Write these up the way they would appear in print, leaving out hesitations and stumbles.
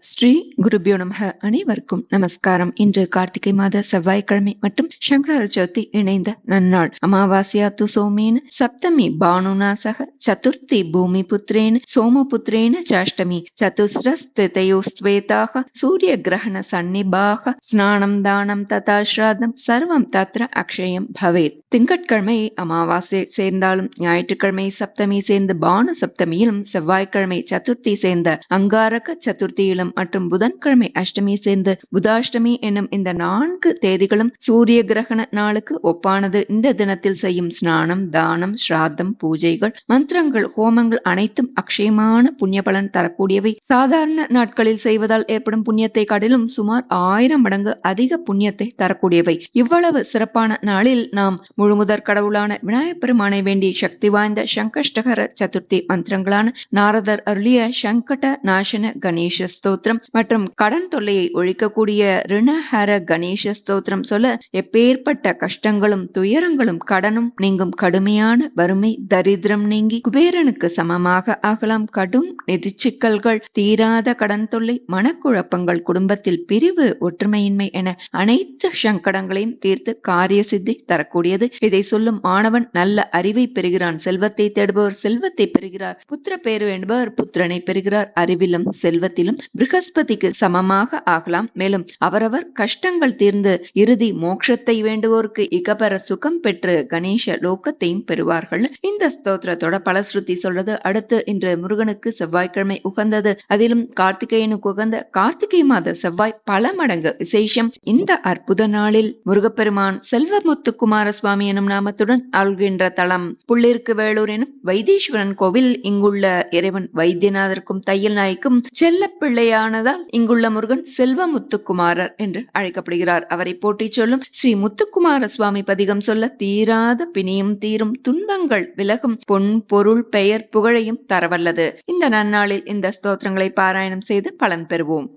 ஸ்ரீ குருபியோ நமக. அனைவருக்கும் நமஸ்காரம். இன்று கார்த்திகை மாத செவ்வாய்க்கிழமை மற்றும் சங்கர சதுர்த்தி இணைந்த நன்னாள். அமாவாஸ்யா து சோமேன சப்தமி பானுனா சக சதுர்த்தி பூமி புத்திரேன சோமபுத்திரேன சாஷ்டமி சதுஸ்ரஸ்திதயோஸ்வேதாக சூரிய கிரகண சன்னிபாக ஸ்நானம் தானம் ததா ஸ்ராதம் சர்வம் தத்ர அக்ஷயம் பவேத். திங்கட்கிழமை அமாவாசை சேர்ந்தாலும் ஞாயிற்றுக்கிழமை சப்தமி சேர்ந்த பானு சப்தமியிலும் செவ்வாய்க்கிழமை சதுர்த்தி சேர்ந்த அங்காரக சதுர்த்தியிலும் மற்றும் புதன்கிழமை அஷ்டமி சேர்ந்து புதாஷ்டமி என்னும் இந்த 4 தேதிகளும் சூரிய கிரகண நாளுக்கு ஒப்பானது. இந்த தினத்தில் செய்யும் ஸ்நானம் தானம் ஸ்ராத்தம் பூஜைகள் மந்திரங்கள் ஹோமங்கள் அனைத்தும் அக்ஷயமான புண்ணிய பலன் தரக்கூடியவை. சாதாரண நாட்களில் செய்வதால் ஏற்படும் புண்ணியத்தை காட்டிலும் சுமார் 1000 மடங்கு அதிக புண்ணியத்தை தரக்கூடியவை. இவ்வளவு சிறப்பான நாளில் நாம் முழுமுதற் கடவுளான விநாயகப் பெருமானை வேண்டி சக்தி வாய்ந்த சங்கஷ்டகர சதுர்த்தி மந்திரங்களான நாரதர் அருளிய சங்கட நாசன கணேச ஸ்தோத்திரம் மற்றும் கடன் தொல்லையை ஒழிக்கக்கூடிய ரிணஹர கணேச ஸ்தோத்திரம் சொல்ல எப்பேற்பட்ட கஷ்டங்களும் துயரங்களும் கடனும் நீங்கும். கடுமையான வறுமை தரித்திரம் நீங்கி குபேரனுக்கு சமமாக ஆகலாம். கடும் நிதி சிக்கல்கள் தீராத கடன் தொல்லை மனக்குழப்பங்கள் குடும்பத்தில் பிரிவு ஒற்றுமையின்மை என அனைத்து சங்கடங்களையும் தீர்த்து காரிய சித்தி தரக்கூடியது. இதை சொல்லும் ஆணவன் நல்ல அறிவை பெறுகிறான். செல்வத்தை தேடுபவர் செல்வத்தை பெறுகிறார். புத்திர பேரு வேண்டுபவர் புத்திரனை பெறுகிறார். அறிவிலும் செல்வத்திலும் ப்ரஹஸ்பதிக்கு சமமாக ஆகலாம். மேலும் அவரவர் கஷ்டங்கள் தீர்ந்து இறுதி மோட்சத்தை வேண்டுவோருக்கு இகபர சுகம் பெற்று கணேச லோகத்தையும் பெறுவார்கள். இந்த ஸ்தோத்திரத்தோட பலஸ்ருதி சொல்றது. அடுத்து இன்று முருகனுக்கு செவ்வாய்க்கிழமை உகந்தது. அதிலும் கார்த்திகேயனுக்கு உகந்த கார்த்திகை மாத செவ்வாய் பல மடங்கு விசேஷம். இந்த அற்புத நாளில் முருகப்பெருமான் செல்வமுத்து குமார சுவாமி எனும் நாமத்துடன் ஆள்கின்ற தலம் புள்ளிருக்கு வேலூர் எனும் வைத்தீஸ்வரன் கோவில். இங்குள்ள இறைவன் வைத்தியநாதருக்கும் தையல் நாய்க்கும் செல்ல பிள்ளையானதால் இங்குள்ள முருகன் செல்வமுத்துக்குமாரர் என்று அழைக்கப்படுகிறார். அவரை போற்றி சொல்லும் ஸ்ரீ முத்துக்குமார சுவாமி பதிகம் சொல்ல தீராத பிணியும் தீரும் துன்பங்கள் விலகும் பொன் பொருள் பெயர் புகழையும் தரவல்லது. இந்த நன்னாளில் இந்த ஸ்தோத்திரங்களை பாராயணம் செய்து பலன் பெறுவோம்.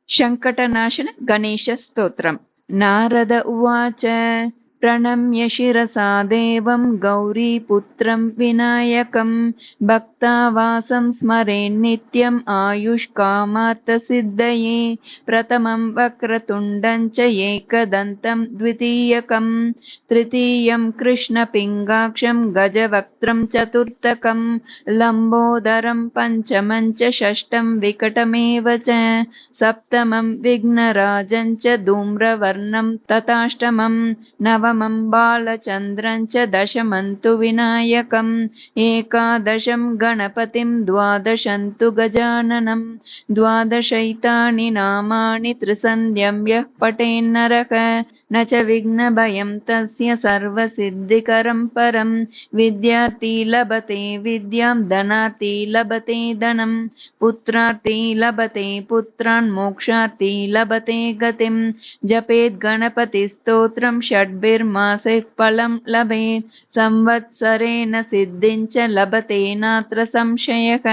சங்கடநாசன கணேச ஸ்தோத்திரம். நாரத உவாச்ச प्रणम्य शिरसा देवं गौरीपुत्रं विनायकं भक्तावासं स्मरेन् नित्यम् आयुष्कामार्थसिद्धये प्रथमं वक्रतुण्डं च एकदन्तं द्वितीयकं तृतीयं कृष्णपिङ्गाक्षं गजवक्त्रं चतुर्थकं लम्बोदरं पञ्चमं च षष्ठं विकटमेव च सप्तमं विघ्नराजं च धूम्रवर्णं तथाष्टमं नवमं बालचन्द्रं च दशमं तु विनायकम् एकादशं गणपतिं द्वादशं तु गजाननं द्वादशैतानि नामानि त्रिसन्ध्यं यः पठेन्नरः न च विघ्नभयं तस्य सर्वसिद्धिकरं परं विद्यार्थी लभते विद्यां धनार्थी लभते धनं पुत्रार्थी लभते पुत्रान् मोक्षार्थी लभते गतिं जपेत् गणपतिस्तोत्रं षड्भिर्मासैः फलं लभेत् संवत्सरेण सिद्धिं च लभते नात्र संशयः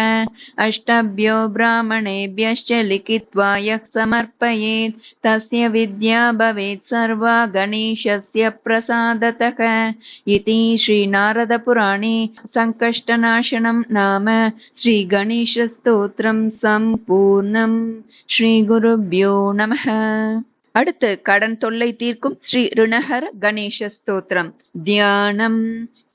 अष्टभ्यो ब्राह्मणेभ्यश्च लिखित्वा यः समर्पयेत् तस्य विद्या भवेत् सर्वा गणेशस्य प्रसादतः इति श्रीनारदपुराणे संकष्टनाशनं नाम श्रीगणेशस्तोत्रं सम्पूर्णं. श्रीगुरुभ्यो नमः. அடுத்து கடன் தொல்லை தீர்க்கும் ஸ்ரீ ரிணஹர கணேச ஸ்தோத்திரம். தியானம்.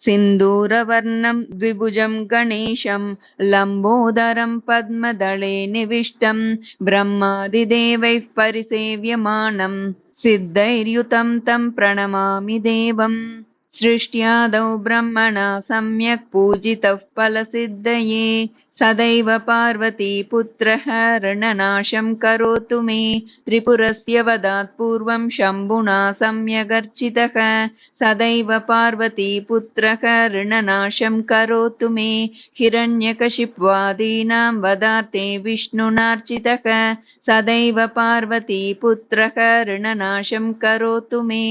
சிந்தூரவர்ணம் த்விபுஜம் கணேசம் லம்போதரம் பத்மதளே நிவிஷ்டம் பிரம்மாதிதேவைः பரிசேவ்யமானம் சித்தைர்யுதம் தம் பிரணமாமி தேவம். सृष्ट्यादौ ब्रह्मणा सम्यक् पूजितः फलसिद्धये सदैव पार्वती पुत्रः ऋणनाशं करोतु मे त्रिपुरस्य वदात् पूर्वं शम्भुना सम्यगर्चितः सदैव पार्वती पुत्रः ऋणनाशं करोतु मे हिरण्यकशिप्वादीनां वदार्थे विष्णुनार्चितः सदैव पार्वती पुत्रः ऋणनाशं करोतु मे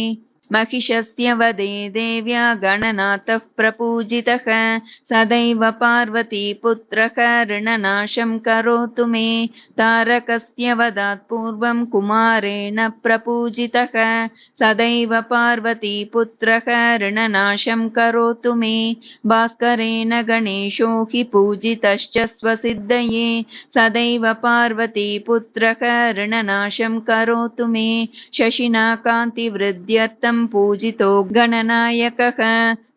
महिषस्य वदे देव्या गणनाथः प्रपूजितः सदैव पार्वतीपुत्रः ऋणनाशं करोतु मे तारकस्य वदात् पूर्वं कुमारेण प्रपूजितः सदैव पार्वतीपुत्रः ऋणनाशं करोतु मे भास्करेण गणेशो हि पूजितश्च स्वसिद्धये सदैव पार्वतीपुत्रः ऋणनाशं करोतु मे शशिना कान्तिवृद्ध्यर्थं पूजितो गणनायकः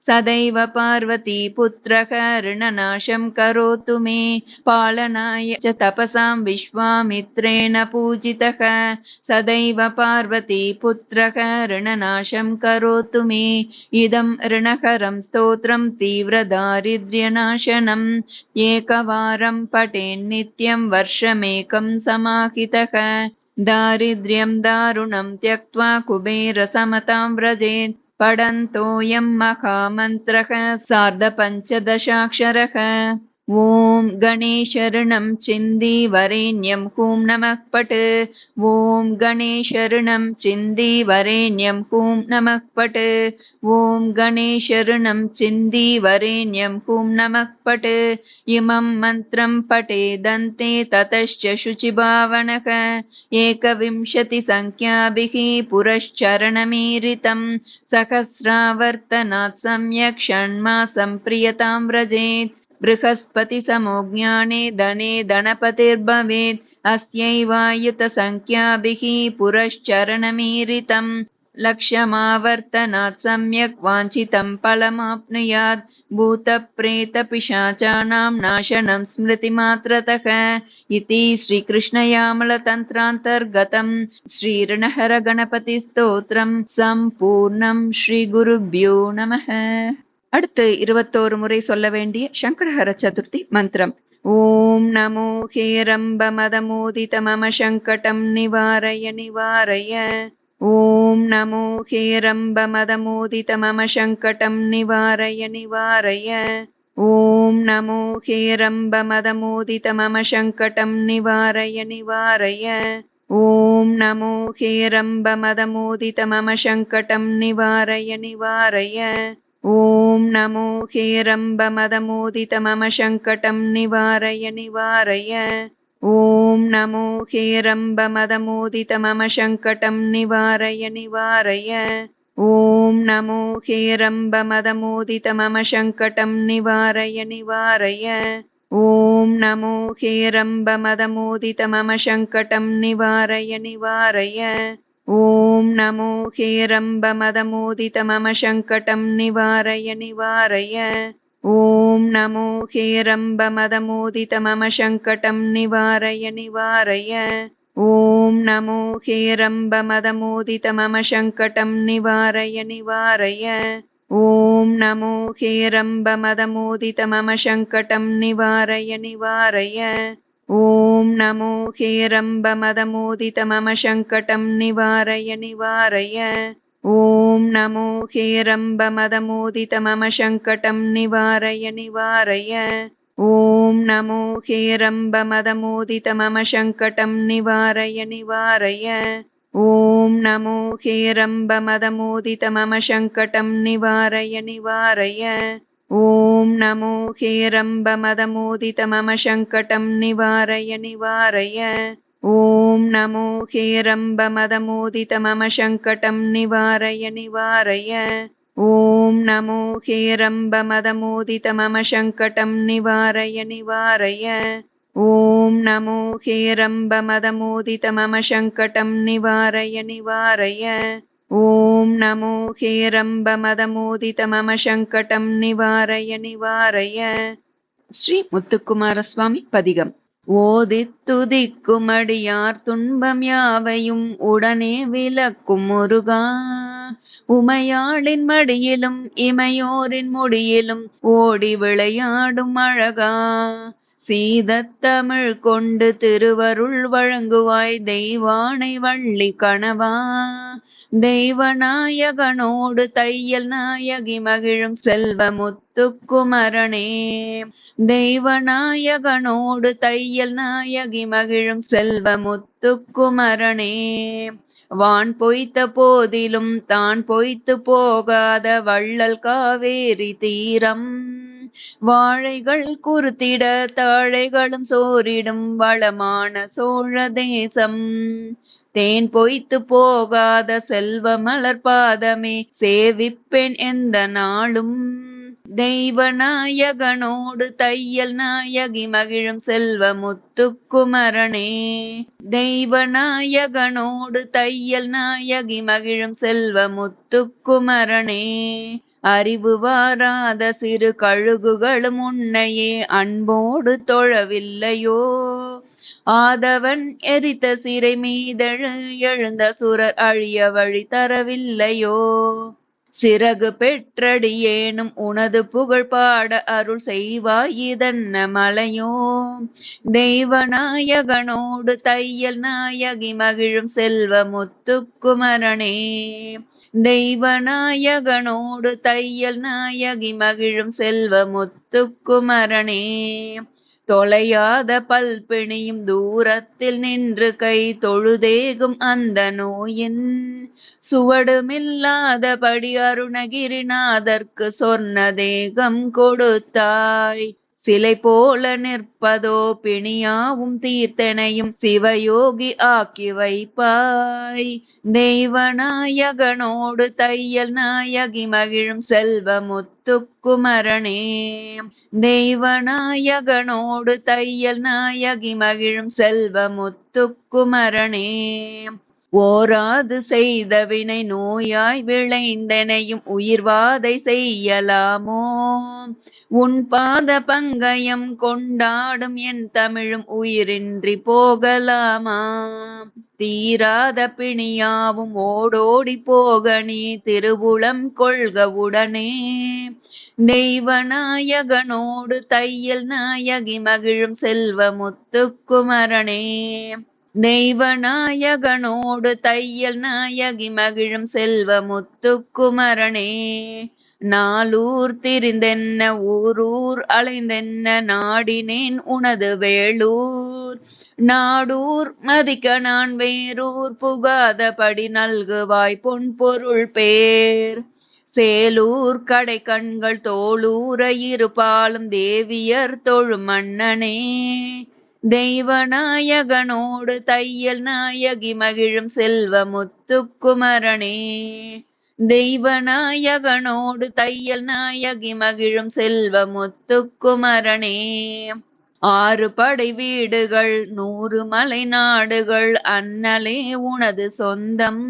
सदैव पार्वतीपुत्रः ऋणनाशं करोतु मे पालनाय च तपसां विश्वामित्रेण पूजितः सदैव पार्वतीपुत्रः ऋणनाशं करोतु मे इदं ऋणहरं स्तोत्रं तीव्रदारिद्र्यनाशनम् एकवारं पठेन्नित्यं वर्षमेकं समाहितः दारिद्र्यं दारुणं त्यक्त्वा कुबेरसमतां व्रजेत् पठन्तोऽयं महामन्त्रः सार्धपञ्चदशाक्षरः ॐ गणेशऋणं चिन्दीवरेण्यं हूं नमः पठ ॐ गणेशऋणं चिन्दीवरेण्यं हूं नमः पठ ॐ गणेशऋणं चिन्दीवरेण्यं हूं नमः पठ इमं मन्त्रं पठेदन्ते ततश्च शुचिभावनः 21 संख्याभिः पुरश्चरणमीरितं सहस्रावर्तनात् सम्यक् षण्मासं प्रियतां व्रजेत् बृहस्पतिसमो ज्ञाने धने धनपतिर्भवेत् अस्यैवायुतसंख्याभिः पुरश्चरणमीरितं लक्षमावर्तनात् सम्यक् वाञ्छितं फलमाप्नुयात् भूतप्रेतपिशाचानां नाशनं स्मृतिमात्रतः इति श्रीकृष्णयामलतन्त्रान्तर्गतं श्रीऋणहरगणपतिस्तोत्रं सम्पूर्णं श्रीगुरुभ्यो नमः. அடுத்து 21 முறை சொல்ல வேண்டிய சங்கடஹர சதுர்த்தி மந்திரம். ஓம் நமோ ஹேரம்ப மதமோதித மம சங்கடம் நிவாரய நிவாரய. ஓம் நமோ ஹேரம்ப மதமோதித மம சங்கடம் நிவாரய நிவாரய. ஓம் நமோ ஹேரம்ப மதமோதித மம சங்கடம் நிவாரய நிவாரய. ஓம் நமோ ஹேரம்ப மதமோதித மம சங்கடம் நிவாரய நிவாரய. ஓம் நமோ ஹேரம்ப மதமோதித மம சங்கடம் நிவாரய நிவாரய. ஓம் நமோ ஹேரம்ப மதமோதித மம சங்கடம் நிவாரய நிவாரய. ஓம் நமோ ஹேரம்ப மதமோதித மம சங்கடம் நிவாரய நிவாரய. ஓம் நமோ ஹேரம்ப மதமோதித மம சங்கடம் நிவாரய நிவாரய. ஓம் நமோ ஹேரம்ப மதமோதித மம சங்கடம் நிவாரய நிவாரய. ஓம் நமோ ஹேரம்ப மதமோதித மம சங்கடம் நிவாரய நிவாரய. ஓம் நமோ ஹேரம்ப மதமோதித மம சங்கடம் நிவாரய நிவாரய. ஓம் நமோ ஹேரம்ப மதமோதித மம சங்கடம் நிவாரய நிவாரய. ஓம் நமோ ஹேரம்ப மதமோதித மம சங்கடம் நிவாரய நிவாரய. ஓம் நமோ ஹேரம்ப மதமோதித மம சங்கடம் நிவாரய நிவாரய. ஓம் நமோ ஹேரம்ப மதமோதித மம சங்கடம் நிவாரய நிவாரய. ஓம் நமோ ஹேரம்ப மதமோதித மம சங்கடம் நிவாரய நிவாரய. ஓம் நமோ ஹேரம்ப மதமோதித மம சங்கடம் நிவாரய நிவாரய. ஓம் நமோ ஹேரம்ப மதமோதித மம சங்கடம் நிவாரய நிவாரய. ஓம் நமோ ஹேரம்ப மதமோதித மம சங்கடம் நிவாரய நிவாரய. ஓம் நமோ ஹேரம்ப மதமோதித மம சங்கடம் நிவாரய நிவாரய. ஓம் நமோ ஹேரம்ப மதமோதித மம சங்கடம் நிவாரய நிவாரய. ஸ்ரீ முத்துக்குமார சுவாமி பதிகம். ஓதித்துதிக்குமடியார் துன்பம் யாவையும் உடனே விலக்கும் முருகா. உமையாளின் மடியிலும் இமையோரின் முடியிலும் ஓடி விளையாடும் அழகா. சீதத்தமிழ் கொண்டு திருவருள் வழங்குவாய் தெய்வானை வள்ளி கணவா. தெய்வநாயகனோடு தையல் நாயகி மகிழும் செல்வ முத்துக்குமரனே. தெய்வநாயகனோடு தையல் நாயகி மகிழும் செல்வ முத்துக்குமரனே. வான் பொய்த்த போதிலும் தான் பொய்த்து போகாத வள்ளல் காவேரி தீரம். வாழைகள் குறுத்திட தாழைகளும் சோரிடும் வளமான சோழ தேசம். தேன் பொய்த்து போகாத செல்வ மலர் பாதமே சேவிப்பேன் எந்த நாளும். தெய்வநாயகனோடு தையல் நாயகி மகிழும் செல்வ முத்துக்குமரனே. தெய்வநாயகனோடு தையல் நாயகி மகிழும் செல்வ முத்துக்குமரனே. அறிவு வாராத சிறு கழுகுகளும் உன்னையே அன்போடு தொழவில்லையோ. ஆதவன் எரித்த சிறை மீதெழு எழுந்த சுரர் அழிய வழி தரவில்லையோ. சிறகு பெற்றடியேனும் உனது புகழ் பாட அருள் செய்வாய் இதன்ன மலையோ. தெய்வநாயகனோடு தையல் நாயகி மகிழும் செல்வ முத்துக்குமரனே. தெய்வநாயகனோடு தையல் நாயகி மகிழும் செல்வ முத்துக்குமரனே. தொலையாத பல்பிணியும் தூரத்தில் நின்று கை தொழுதேகும் அந்த நோயின் சுவடுமில்லாதபடி அருணகிரிநாதற்கு சொர்ண தேகம் கொடுத்தாய். சிலை போல நிற்பதோ பிணியாவும் தீர்த்தனையும் சிவயோகி ஆக்கி வைப்பாய். தெய்வநாயகனோடு தையல் நாயகி மகிழும் செல்வ முத்துக்குமரனே. தெய்வநாயகனோடு தையல் நாயகி மகிழும் செல்வ முத்துக்குமரனே. ஓராது செய்த வினை நோயாய் விளைந்தனையும் உயிர்வாதை செய்யலாமோ. உன் பாத பங்கயம் கொண்டாடும் என் தமிழும் உயிரின்றி போகலாமா. தீராத பிணியாவும் ஓடோடி போக நீ திருவுளம் கொள்க உடனே. தெய்வநாயகனோடு தையல் நாயகி மகிழும் செல்வ முத்துக்குமரனே. தெய்வநாயகனோடு தையல் நாயகி மகிழும் செல்வ முத்துக்குமரனே. நாளூர் திரிந்தென்ன ஊரூர் அலைந்தென்ன நாடினேன் உனது வேளூர். நாடூர் மதிக்க நான் வேரூர் புகாதபடி நல்குவாய் பொன் பொருள் பேர். சேலூர் கடை கண்கள் தோளூர இருபாலும் தேவியர் தொழு மன்னனே. தெய்வநாயகனோடு தையல் நாயகி மகிழும் செல்வ முத்துக்குமரனே. தெய்வநாயகனோடு தையல் நாயகி மகிழும் செல்வ முத்துக்குமரனே. 6 படை வீடுகள் 100 மலை நாடுகள் அண்ணலே உனது சொந்தம்.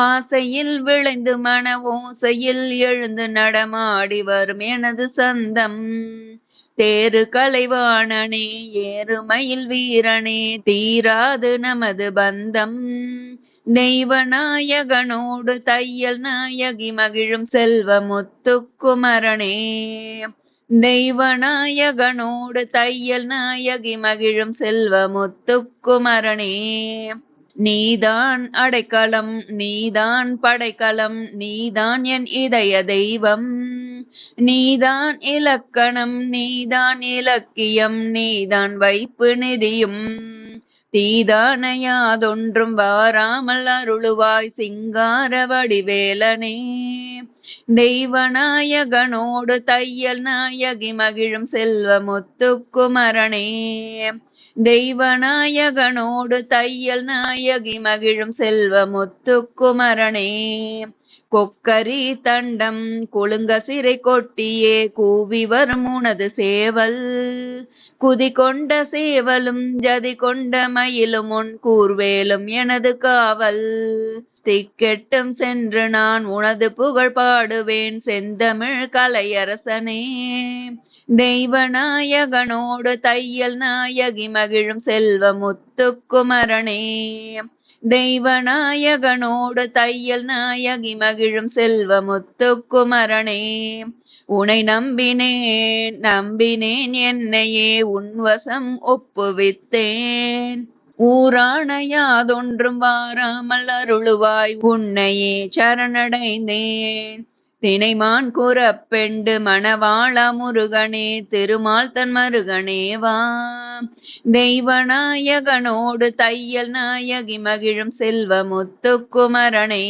ஆசையில் விளைந்து மன ஓசையில் எழுந்து நடமாடி வரும் எனது சந்தம். தேரு கலைவாணனே ஏறுமயில் வீரனே தீராது நமது பந்தம். தெய்வநாயகனோடு தையல் நாயகி மகிழும் செல்வ முத்துக்குமரனே. தெய்வநாயகனோடு தையல் நாயகி மகிழும் செல்வ முத்துக்குமரனே. நீதான் அடைக்கலம் நீதான் படைக்கலம் நீதான் என் இதய தெய்வம். நீதான் இலக்கணம் நீதான் இலக்கியம் நீதான் வைப்பு நிதியும். தீதான யாதொன்றும் வாராமல் அருளுவாய் சிங்கார வடிவேலனே. தெய்வநாயகனோடு தையல் நாயகி மகிழும் செல்வ முத்துக்குமரனே. தெய்வநாயகனோடு தையல் நாயகி மகிழும் செல்வ முத்துக்குமரனே. கொக்கரி தண்டம் குலுங்க சிறை கொட்டியே கூவி வரும் உனது சேவல். குதி கொண்ட சேவலும் ஜதி கொண்ட மயிலும் உன் கூர்வேலும் எனது காவல். திக்கெட்டும் சென்று நான் உனது புகழ் பாடுவேன் செந்தமிழ் கலையரசனே. தெய்வநாயகனோடு தையல் நாயகி மகிழும் செல்வ முத்துக்குமரனே. தெய்வநாயகனோடு தையல் நாயகி மகிழும் செல்வ முத்துக்குமரனே. உனை நம்பினேன் நம்பினேன் என்னையே உன்வசம் ஒப்புவித்தேன். ஊரான யாதொன்றும் வாராமல் அருளுவாய் உன்னையே சரணடைந்தேன். தினைமான் குறப்பெண்டு மணவாள முருகனே திருமால் தன் மருகனே வா. தெய்வநாயகனோடு தையல் நாயகி மகிழும் செல்வ முத்துக்குமரனே.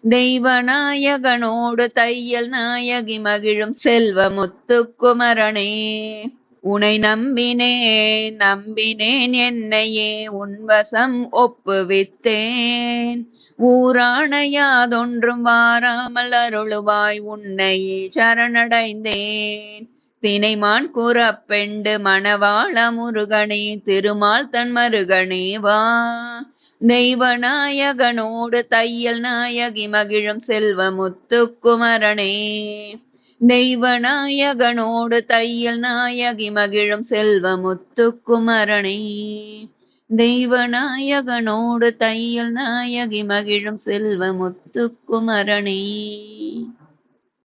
தெய்வநாயகனோடு தையல் நாயகி மகிழும் செல்வ முத்துக்குமரனே. உனை நம்பினேன் நம்பினேன் என்னையே உன்வசம் ஒப்புவித்தேன். ஊரான யாதொன்றும் வாராமல் அருளுவாய் உன்னையே சரணடைந்தேன். தினைமான் குறப்பெண்டு மணவாள முருகனே திருமால் தன் மருகனே வா. தெய்வநாயகனோடு தையல் நாயகி மகிழும் செல்வ முத்துக்குமரனே. தெய்வநாயகனோடு தையல் நாயகி மகிழும் செல்வ முத்துக்குமரனே. தெய்வநாயகனோடு தையல் நாயகி மகிழும் செல்வ முத்துக்குமரனே.